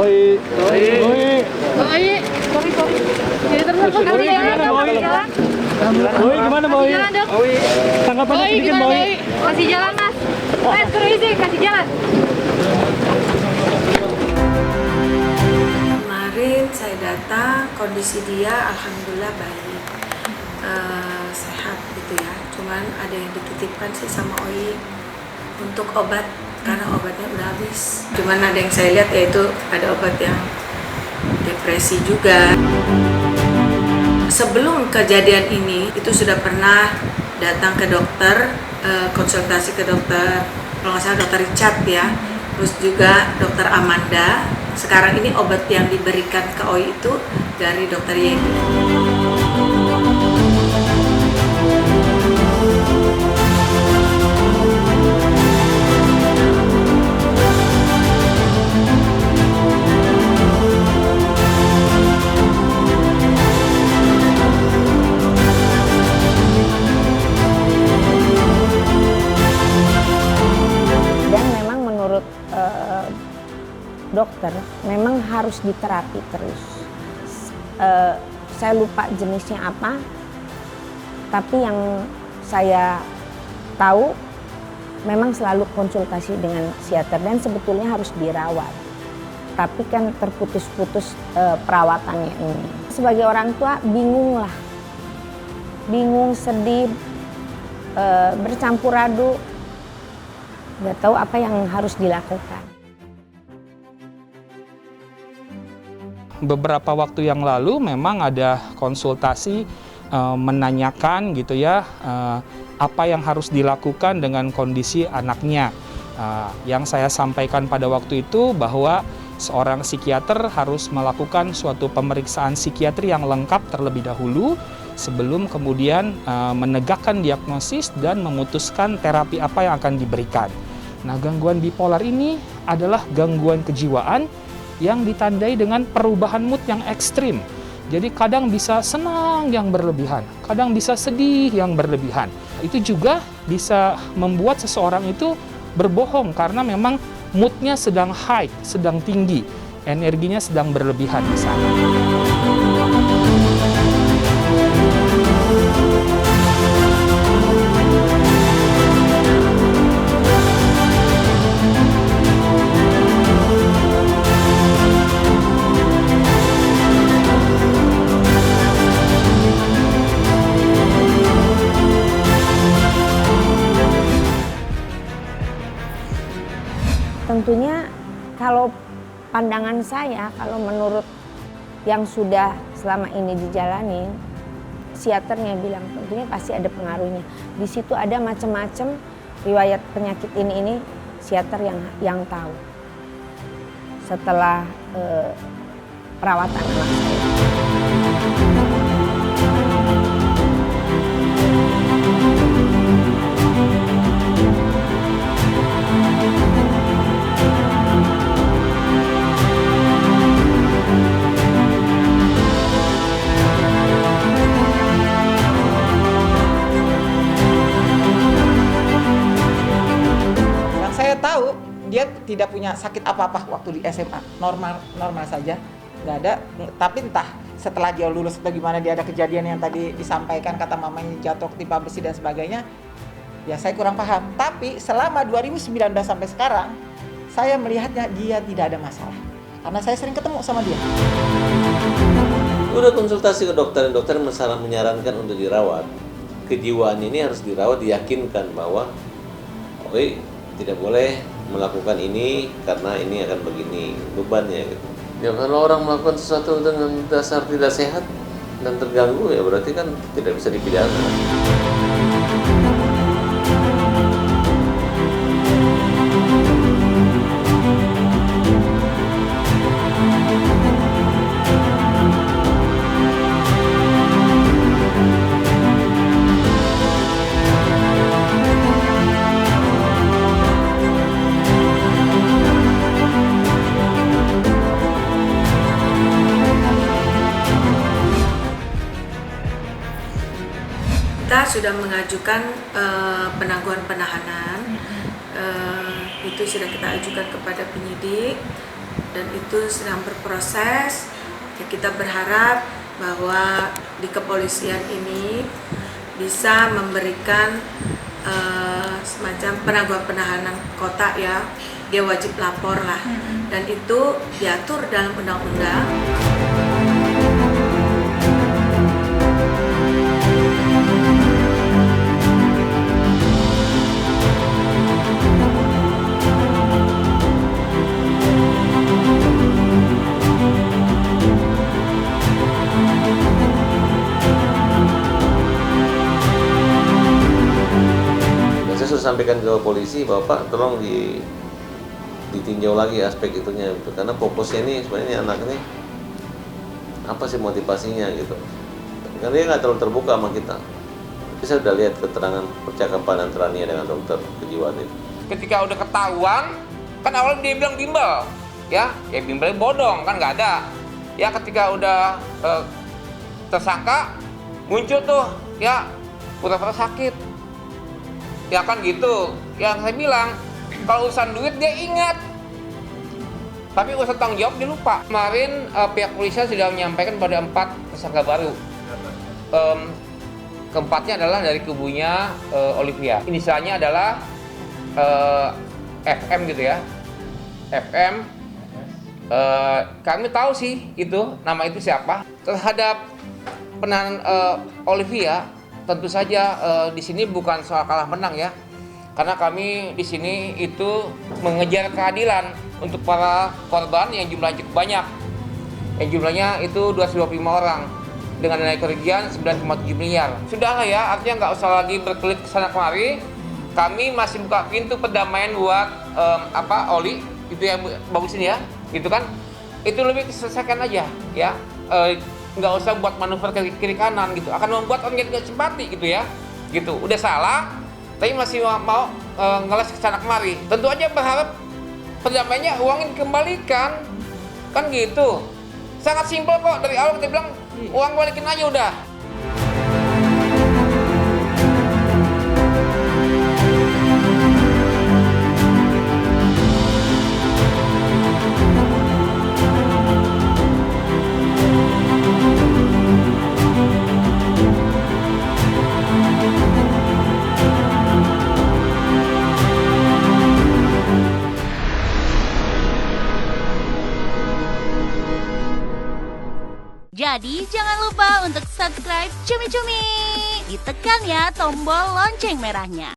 Oi. Oi. Oi. Sorry. Jadi terus apa kali ya? Oi, gimana Boy? Jalan dong. Tanggapannya Oi, sedikit gimana Boy. Oi? Kasih jalan Mas. Mas, cruising, kasih jalan. Kemarin saya datang, kondisi dia alhamdulillah baik, sehat gitu ya. Cuman ada yang dititipkan sih sama Oi untuk obat karena obatnya udah habis. Cuman ada yang saya lihat yaitu ada obat yang depresi juga. Sebelum kejadian ini itu sudah pernah datang ke dokter, konsultasi ke dokter, kalau nggak salah dokter Richard ya, terus juga dokter Amanda. Sekarang ini obat yang diberikan ke Oi itu dari dokter Yeni. Dan memang menurut dokter memang harus diterapi terus. Saya lupa jenisnya apa, tapi yang saya tahu memang selalu konsultasi dengan psikiater dan sebetulnya harus dirawat. Tapi kan terputus-putus perawatannya ini. Sebagai orang tua bingung, sedih, bercampur aduk, nggak tahu apa yang harus dilakukan. Beberapa waktu yang lalu memang ada konsultasi menanyakan gitu ya apa yang harus dilakukan dengan kondisi anaknya. Yang saya sampaikan pada waktu itu bahwa seorang psikiater harus melakukan suatu pemeriksaan psikiatri yang lengkap terlebih dahulu sebelum kemudian menegakkan diagnosis dan memutuskan terapi apa yang akan diberikan. Nah, gangguan bipolar ini adalah gangguan kejiwaan yang ditandai dengan perubahan mood yang ekstrim. Jadi kadang bisa senang yang berlebihan, kadang bisa sedih yang berlebihan. Itu juga bisa membuat seseorang itu berbohong karena memang moodnya sedang high, sedang tinggi, energinya sedang berlebihan di sana. Tentunya kalau pandangan saya, kalau menurut yang sudah selama ini dijalani, psikiaternya bilang tentunya pasti ada pengaruhnya. Di situ ada macam-macam riwayat penyakit ini psikiater yang tahu. Setelah perawatan anak saya. Saya tahu dia tidak punya sakit apa-apa waktu di SMA, normal saja, nggak ada. Tapi entah setelah dia lulus atau gimana dia ada kejadian yang tadi disampaikan kata mamanya jatuh ketimpa besi dan sebagainya, ya saya kurang paham. Tapi selama 2019 sampai sekarang saya melihatnya dia tidak ada masalah karena saya sering ketemu sama dia. Udah konsultasi ke dokter menyarankan untuk dirawat. Kejiwaan ini harus dirawat, diyakinkan bahwa tidak boleh melakukan ini karena ini akan begini bebannya gitu. Ya kalau orang melakukan sesuatu dengan dasar tidak sehat dan terganggu ya berarti kan tidak bisa dipidana. Kita sudah mengajukan penangguhan penahanan, itu sudah kita ajukan kepada penyidik. dan itu sedang berproses. Ya, kita berharap bahwa di kepolisian ini bisa memberikan semacam penangguhan penahanan kota ya, dia wajib lapor lah, dan itu diatur dalam undang-undang. Saya sudah sampaikan ke polisi, Bapak tolong ditinjau lagi aspek itunya gitu. Karena fokusnya ini sebenarnya anak ini apa sih motivasinya gitu. Karena dia nggak terlalu terbuka sama kita. Tapi saya sudah lihat keterangan percakapan antara Nia dengan dokter kejiwaan itu. Ketika udah ketahuan, kan awalnya dia bilang bimbel, ya bimbelnya bodong kan nggak ada. Ya ketika udah tersangka muncul tuh ya pura-pura sakit. Ya kan gitu, yang saya bilang kalau urusan duit dia ingat, tapi urusan tanggung jawab dia lupa. Kemarin pihak polisian sudah menyampaikan pada 4 tersangka baru. Keempatnya adalah dari kubunya Olivia. Inisialnya adalah FM gitu ya, FM. Kami tahu sih itu nama itu siapa. Terhadap penahanan Olivia, tentu saja di sini bukan soal kalah menang ya, karena kami di sini itu mengejar keadilan untuk para korban yang jumlahnya cukup banyak, yang jumlahnya itu 225 orang dengan nilai kerugian 9,7 miliar. Sudahlah ya, artinya nggak usah lagi berkelit kesana kemari. Kami masih buka pintu perdamaian buat Oli, itu yang bagus ini ya, gitu kan? Itu lebih diselesaikan aja ya. Nggak usah buat manuver ke kiri kanan gitu, akan membuat orang jadi nggak simpati gitu ya, gitu. Udah salah tapi masih mau ngeles kesana kemari. Tentu aja berharap perdamaiannya uangnya dikembalikan kan gitu. Sangat simpel kok, dari awal kita bilang uang balikin aja udah. Jadi jangan lupa untuk subscribe Cumi Cumi. Ditekan ya tombol lonceng merahnya.